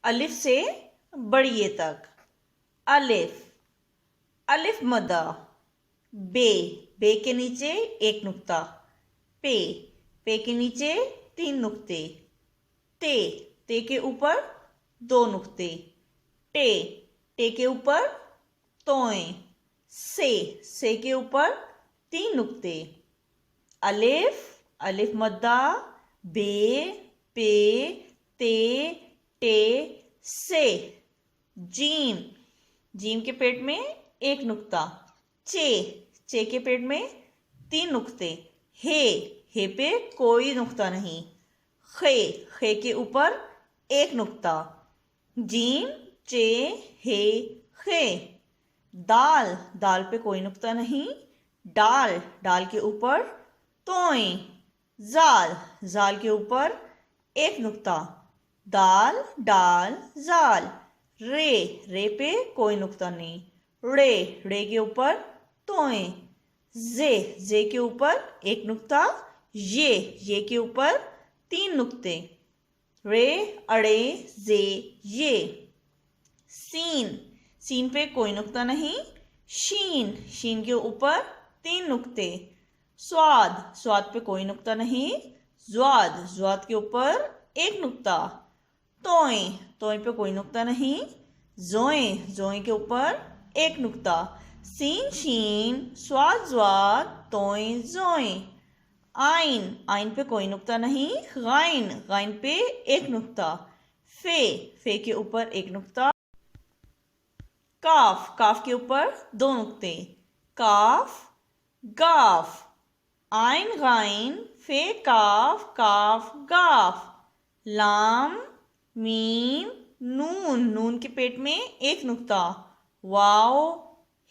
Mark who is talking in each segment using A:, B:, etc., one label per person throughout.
A: अलिफ से बड़ी ये तक। अलिफ, अलिफ मद्दा। बे, बे के नीचे एक नुक्ता। पे, पे के नीचे 3 नुक्ते। ते, ते के ऊपर 2 नुक्ते। टे, टे के ऊपर तोए। से के ऊपर 3 नुक्ते। अलिफ, अलिफ मद्दा। बे, पे, ते, टे, से। जीम, जीम के पेट में एक नुक्ता। चे, चे के पेट में 3 नुक्ते। हे पे कोई नुक्ता नहीं। खे, खे के ऊपर एक नुक्ता। जीम, चे, हे, खे। दाल, दाल पे कोई नुक्ता नहीं। डाल, डाल के ऊपर तोए। जाल, जाल के ऊपर एक नुक्ता। दाल, डाल, जाल। रे, रे पे कोई नुक्ता नहीं। रे, रे के ऊपर तोए। जे के ऊपर एक नुक्ता। ये के ऊपर 3 नुक्ते। रे, अड़े, जे, ये। सीन, सीन पे कोई नुक्ता नहीं। शीन, शीन के ऊपर 3 नुक्ते। स्वाद, स्वाद पे कोई नुक्ता नहीं। ज्वाद, ज्वाद के ऊपर एक नुक्ता। तोए, तोए पे कोई नुक्ता नहीं। जोए, जोए के ऊपर एक नुक्ता। सीन, शीन, स्वाद, ज्वाद, तोए, जोए। आइन, आइन पे कोई नुक्ता नहीं। गाइन, गाइन पे एक नुक्ता। फे के ऊपर एक नुक्ता। काफ, काफ के ऊपर 2 नुक्ते। काफ, गाफ। आइन, गाइन, फे, काफ, काफ, गाफ। लाम, मीम, नून, नून के पेट में एक नुक्ता। वाव,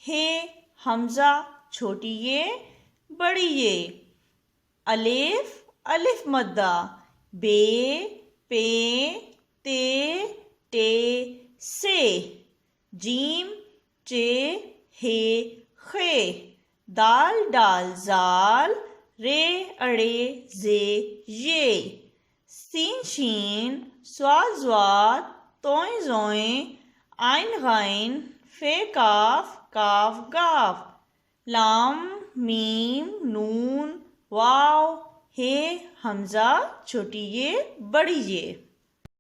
A: हे, हमजा, छोटी ये, बड़ी ये। अलिफ, अलिफ मद्दा। बे, पे, ते, टे, से। जीम, चे, हे, खे। दाल, डाल, जाल। रे, अड़े, जे, ये। सीन, शीन, स्वाद, ज्वाद, तोए, जोए। आइन, गाइन, फे, काफ, काफ, गाफ। लाम, मीम, नून, वाव, हे, हमजा, छोटी ये, बड़ी ये।